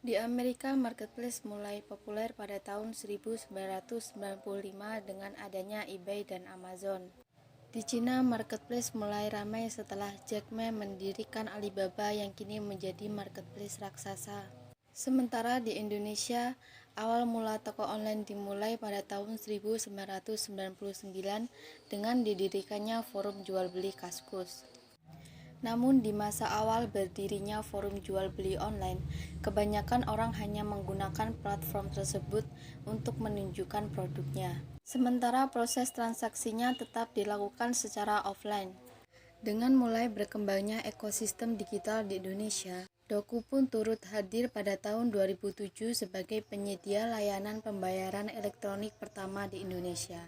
Di Amerika, marketplace mulai populer pada tahun 1995 dengan adanya eBay dan Amazon. Di Cina, marketplace mulai ramai setelah Jack Ma mendirikan Alibaba yang kini menjadi marketplace raksasa. Sementara di Indonesia, awal mula toko online dimulai pada tahun 1999 dengan didirikannya forum jual beli Kaskus. Namun di masa awal berdirinya forum jual beli online, kebanyakan orang hanya menggunakan platform tersebut untuk menunjukkan produknya. Sementara proses transaksinya tetap dilakukan secara offline. Dengan mulai berkembangnya ekosistem digital di Indonesia, Doku pun turut hadir pada tahun 2007 sebagai penyedia layanan pembayaran elektronik pertama di Indonesia.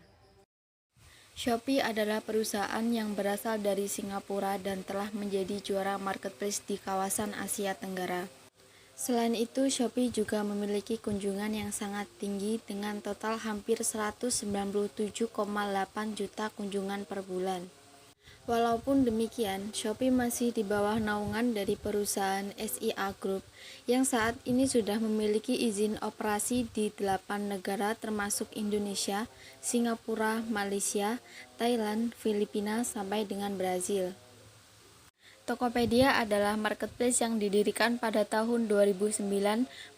Shopee adalah perusahaan yang berasal dari Singapura dan telah menjadi juara marketplace di kawasan Asia Tenggara. Selain itu, Shopee juga memiliki kunjungan yang sangat tinggi dengan total hampir 197,8 juta kunjungan per bulan. Walaupun demikian, Shopee masih di bawah naungan dari perusahaan SIA Group yang saat ini sudah memiliki izin operasi di 8 negara termasuk Indonesia, Singapura, Malaysia, Thailand, Filipina, sampai dengan Brazil. Tokopedia adalah marketplace yang didirikan pada tahun 2009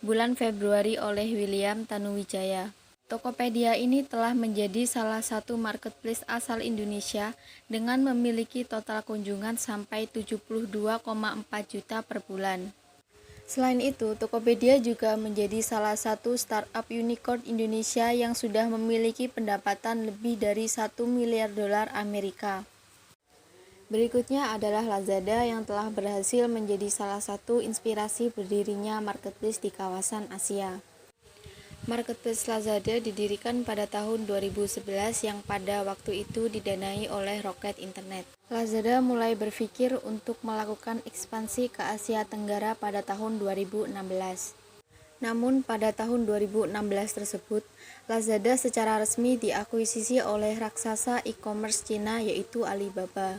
bulan Februari oleh William Tanuwijaya. Tokopedia ini telah menjadi salah satu marketplace asal Indonesia dengan memiliki total kunjungan sampai 72,4 juta per bulan. Selain itu, Tokopedia juga menjadi salah satu startup unicorn Indonesia yang sudah memiliki pendapatan lebih dari 1 miliar dolar Amerika. Berikutnya adalah Lazada yang telah berhasil menjadi salah satu inspirasi berdirinya marketplace di kawasan Asia. Marketplace Lazada didirikan pada tahun 2011 yang pada waktu itu didanai oleh Rocket Internet. Lazada mulai berpikir untuk melakukan ekspansi ke Asia Tenggara pada tahun 2016. Namun pada tahun 2016 tersebut, Lazada secara resmi diakuisisi oleh raksasa e-commerce Cina yaitu Alibaba.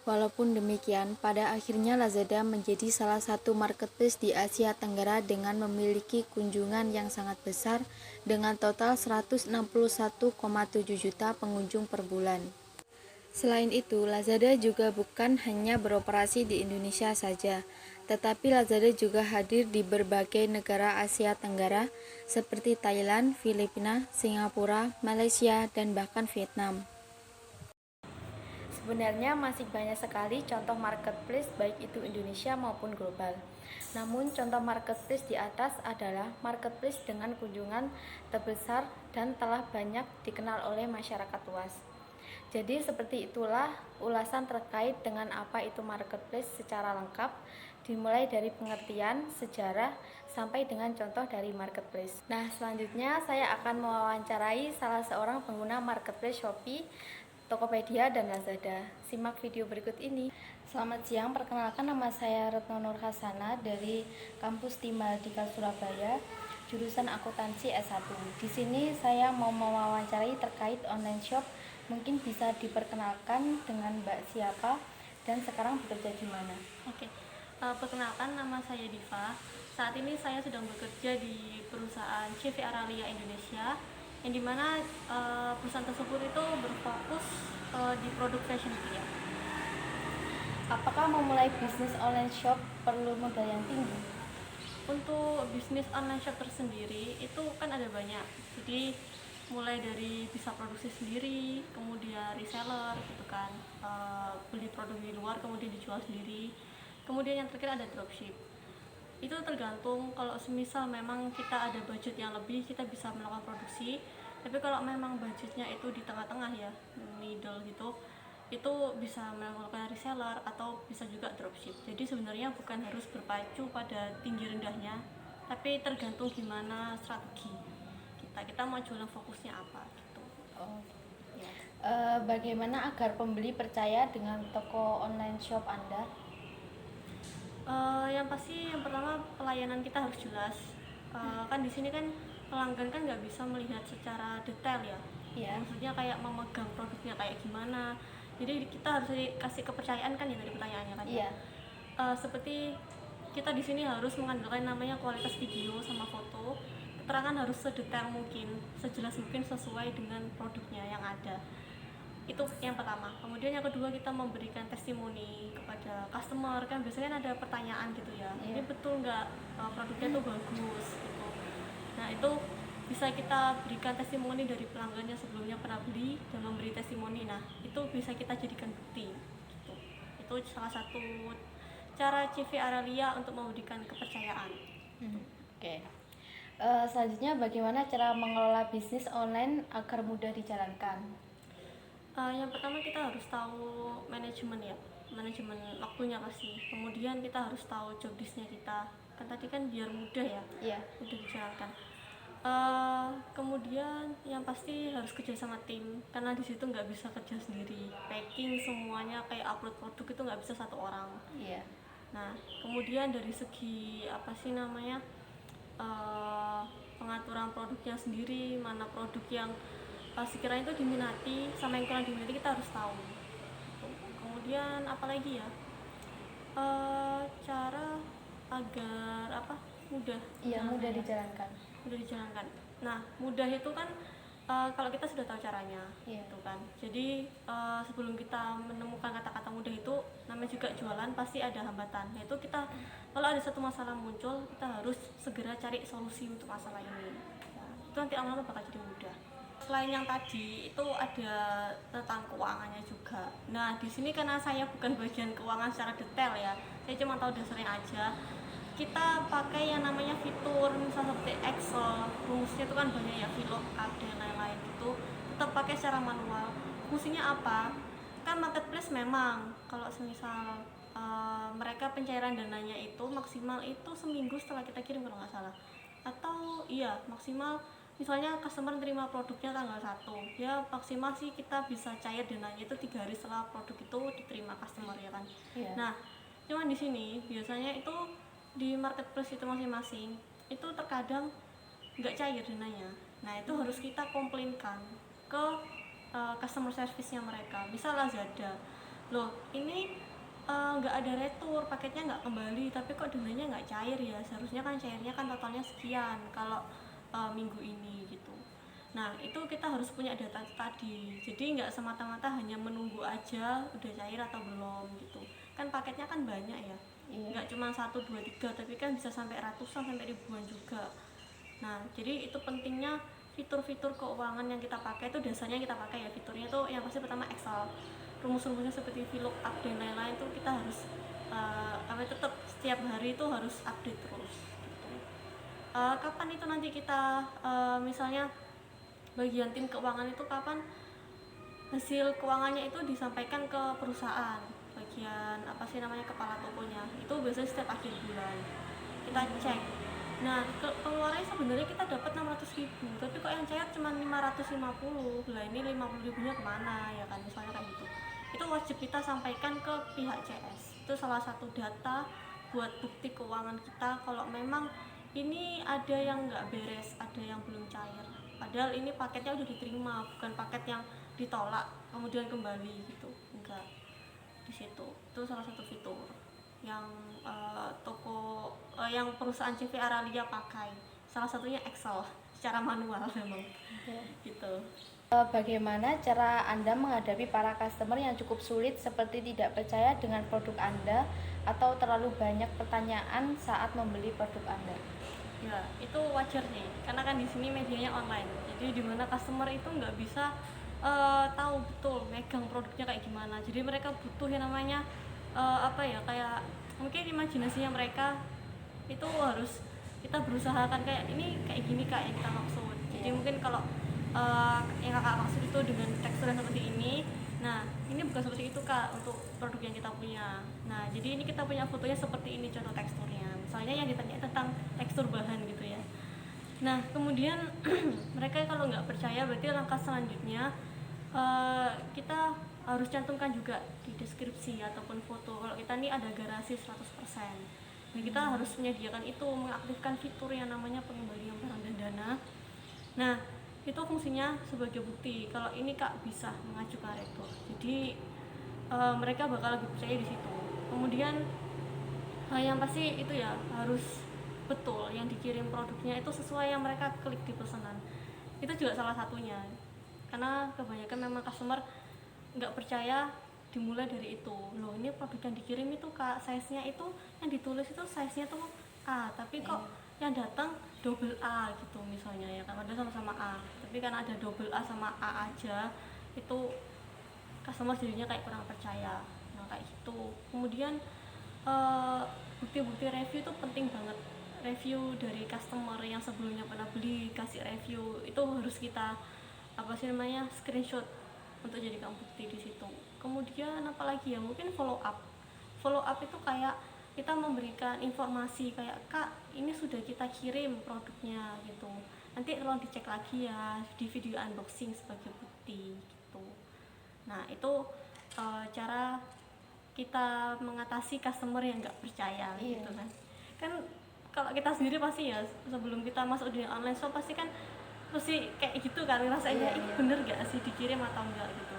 Walaupun demikian, pada akhirnya Lazada menjadi salah satu marketplace di Asia Tenggara dengan memiliki kunjungan yang sangat besar dengan total 161,7 juta pengunjung per bulan. Selain itu, Lazada juga bukan hanya beroperasi di Indonesia saja, tetapi Lazada juga hadir di berbagai negara Asia Tenggara seperti Thailand, Filipina, Singapura, Malaysia, dan bahkan Vietnam. Sebenarnya masih banyak sekali contoh marketplace baik itu Indonesia maupun global. Namun contoh marketplace di atas adalah marketplace dengan kunjungan terbesar dan telah banyak dikenal oleh masyarakat luas. Jadi seperti itulah ulasan terkait dengan apa itu marketplace secara lengkap, dimulai dari pengertian, sejarah, sampai dengan contoh dari marketplace. Nah, selanjutnya saya akan mewawancarai salah seorang pengguna marketplace Shopee, Tokopedia, dan Lazada. Simak video berikut ini. Selamat siang, perkenalkan nama saya Retno Nur Hasana dari kampus Timbaldika Surabaya, jurusan akuntansi S1. Di sini saya mau mewawancarai terkait online shop. Mungkin bisa diperkenalkan dengan Mbak siapa dan sekarang bekerja di mana? Oke, perkenalkan nama saya Diva. Saat ini saya sedang bekerja di perusahaan CV Aralia Indonesia, yang dimana perusahaan tersebut itu berfokus di produk fashion pria. Apakah memulai bisnis online shop perlu modal yang tinggi? Untuk bisnis online shop tersendiri itu kan ada banyak, jadi mulai dari bisa produksi sendiri, kemudian reseller gitu kan, beli produk di luar kemudian dijual sendiri, kemudian yang terakhir ada dropship. Itu tergantung, kalau semisal memang kita ada budget yang lebih kita bisa melakukan produksi, tapi kalau memang budgetnya itu di tengah-tengah ya, middle gitu, itu bisa melakukan reseller atau bisa juga dropship. Jadi sebenarnya bukan harus berpacu pada tinggi rendahnya, tapi tergantung gimana strategi kita mau jualan fokusnya apa gitu. Ya. Bagaimana agar pembeli percaya dengan toko online shop Anda? Yang pasti yang pertama pelayanan kita harus jelas. Kan di sini kan pelanggan kan nggak bisa melihat secara detail ya. Ya. Maksudnya kayak memegang produknya kayak gimana. Jadi kita harus kasih kepercayaan kan ya, tadi pertanyaannya kan. Iya. Seperti kita di sini harus mengandalkan namanya kualitas video sama foto, keterangan harus sedetail mungkin, sejelas mungkin sesuai dengan produknya yang ada. Itu yang pertama. Kemudian yang kedua, kita memberikan testimoni kepada customer. Kan biasanya ada pertanyaan gitu ya, ini betul nggak produknya tuh bagus gitu. Nah itu bisa kita berikan testimoni dari pelanggan yang sebelumnya pernah beli dan memberi testimoni. Nah itu bisa kita jadikan bukti gitu. Itu salah satu cara CV Aralia untuk memberikan kepercayaan. Oke. Selanjutnya, bagaimana cara mengelola bisnis online agar mudah dijalankan? Yang pertama, kita harus tahu manajemen ya, manajemen waktunya pasti. Kemudian kita harus tahu job desk-nya kita, kan tadi kan biar mudah ya, mudah dijalankan. Kemudian yang pasti harus kerja sama tim, karena di situ nggak bisa kerja sendiri. Packing semuanya kayak upload produk itu nggak bisa satu orang. Nah kemudian dari segi apa sih namanya, pengaturan produknya sendiri, mana produk yang sekiranya itu diminati sama yang kurang diminati kita harus tahu. Kemudian apalagi ya, cara agar apa mudah dijalankan. Nah mudah itu kan kalau kita sudah tahu caranya gitu kan. Jadi sebelum kita menemukan kata-kata mudah itu, namanya juga jualan pasti ada hambatan, yaitu kita kalau ada satu masalah muncul, kita harus segera cari solusi untuk masalah ini. Nah, itu nanti lama-lama bakal jadi mudah. Selain yang tadi itu ada tentang keuangannya juga. Nah di sini karena saya bukan bagian keuangan secara detail ya, saya cuma tahu dasarnya aja. Kita pakai yang namanya fitur misalnya seperti Excel, rumusnya itu kan banyak ya, VLOOKUP dan lain-lain gitu, tetap pakai secara manual. Fungsinya apa? Kan marketplace memang kalau semisal mereka pencairan dananya itu maksimal itu seminggu setelah kita kirim kalau nggak salah, atau iya maksimal misalnya customer terima produknya tanggal 1 ya, maksimal sih kita bisa cair dananya itu 3 hari setelah produk itu diterima customer ya kan. Nah cuman di sini biasanya itu di marketplace itu masing-masing itu terkadang nggak cair dananya. Nah itu harus kita komplainkan ke customer service-nya mereka. Misal Lazada, loh ini nggak ada retur, paketnya nggak kembali, tapi kok dananya nggak cair ya, seharusnya kan cairnya kan totalnya sekian kalau minggu ini gitu. Nah itu kita harus punya data tadi, jadi nggak semata-mata hanya menunggu aja udah cair atau belum gitu kan, paketnya kan banyak ya, nggak cuma 1, 2, 3 tapi kan bisa sampai ratusan sampai ribuan juga. Nah jadi itu pentingnya fitur-fitur keuangan yang kita pakai itu, dasarnya kita pakai ya fiturnya itu yang pasti pertama Excel, rumus-rumusnya seperti VLOOKUP dan lain-lain itu kita harus tetap setiap hari itu harus update terus gitu. Kapan itu nanti kita misalnya bagian tim keuangan itu kapan hasil keuangannya itu disampaikan ke perusahaan, bagian apa sih namanya, kepala tokonya itu biasanya setiap akhir bulan kita cek. Nah pengeluarannya sebenarnya kita dapat 600.000 tapi kok yang cair cuma 550, lah ini 50.000-nya kemana ya kan, misalnya kayak gitu. Itu wajib kita sampaikan ke pihak CS. Itu salah satu data buat bukti keuangan kita kalau memang ini ada yang nggak beres, ada yang belum cair, padahal ini paketnya udah diterima, bukan paket yang ditolak kemudian kembali gitu, enggak. Di situ itu salah satu fitur yang yang perusahaan CV Aralia pakai, salah satunya Excel secara manual memang. Gitu. Bagaimana cara Anda menghadapi para customer yang cukup sulit seperti tidak percaya dengan produk Anda atau terlalu banyak pertanyaan saat membeli produk Anda? Ya itu wajar nih, karena kan di sini medianya online, jadi dimana customer itu nggak bisa tahu betul megang produknya kayak gimana. Jadi mereka butuh yang namanya kayak mungkin imajinasinya mereka itu harus kita berusahakan kayak ini kayak gini kak yang kita maksud. Jadi mungkin kalau yang kakak maksud itu dengan tekstur yang seperti ini, nah ini bukan seperti itu kak untuk produk yang kita punya. Nah jadi ini kita punya fotonya seperti ini contoh teksturnya, misalnya yang ditanya tentang tekstur bahan gitu ya. Nah kemudian mereka kalau nggak percaya berarti langkah selanjutnya kita harus cantumkan juga di deskripsi ataupun foto kalau kita ini ada garansi 100%. Nah kita harus menyediakan itu, mengaktifkan fitur yang namanya pengembalian barang dan dana. Nah itu fungsinya sebagai bukti kalau ini kak bisa mengajukan retur, jadi mereka bakal lebih percaya di situ. Kemudian Yang pasti itu ya harus betul yang dikirim produknya itu sesuai yang mereka klik di pesanan. Itu juga salah satunya, karena kebanyakan memang customer nggak percaya dimulai dari itu. Loh, ini produk yang dikirim itu kak, size nya itu yang ditulis itu size nya tuh A, tapi kok yang datang double A gitu misalnya ya kan, padahal sama-sama A, tapi kan ada double A sama A aja, itu customer jadinya kayak kurang percaya. Nah kayak gitu. Kemudian bukti-bukti review itu penting banget. Review dari customer yang sebelumnya pernah beli kasih review itu harus kita apa sih namanya, screenshot untuk jadikan bukti di situ. Kemudian apalagi ya, mungkin follow up. Follow up itu kayak kita memberikan informasi kayak, kak ini sudah kita kirim produknya gitu, nanti tolong dicek lagi ya di video unboxing sebagai bukti gitu. Nah itu cara kita mengatasi customer yang nggak percaya gitu kan. Kan kalau kita sendiri pasti ya sebelum kita masuk di online shop pasti kan pasti kayak gitu kan rasanya, ini bener gak sih dikirim atau enggak gitu.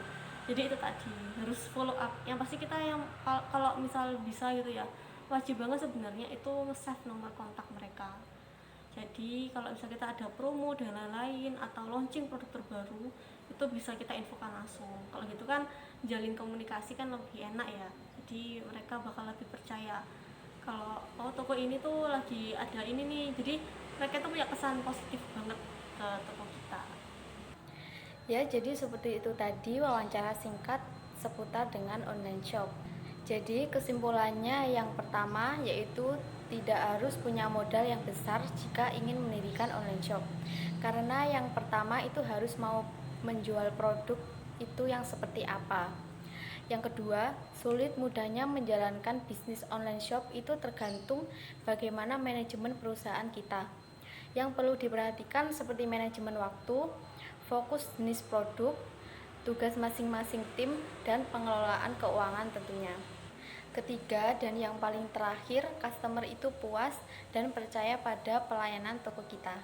Jadi itu tadi harus follow up. Yang pasti kita yang kalau misal bisa gitu ya, wajib banget sebenarnya itu nge-save nomor kontak mereka. Jadi kalau misalnya kita ada promo dan lain-lain atau launching produk terbaru, itu bisa kita infokan langsung. Kalau gitu kan jalin komunikasi kan lebih enak ya. Jadi mereka bakal lebih percaya kalau oh toko ini tuh lagi ada ini nih. Jadi mereka tuh punya kesan positif banget ke toko kita. Ya, jadi seperti itu tadi wawancara singkat seputar dengan online shop. Jadi kesimpulannya yang pertama yaitu tidak harus punya modal yang besar jika ingin mendirikan online shop. Karena yang pertama itu harus mau menjual produk itu yang seperti apa. Yang kedua, sulit mudahnya menjalankan bisnis online shop itu tergantung bagaimana manajemen perusahaan kita. Yang perlu diperhatikan seperti manajemen waktu, fokus jenis produk, tugas masing-masing tim, dan pengelolaan keuangan tentunya. Ketiga dan yang paling terakhir, customer itu puas dan percaya pada pelayanan toko kita.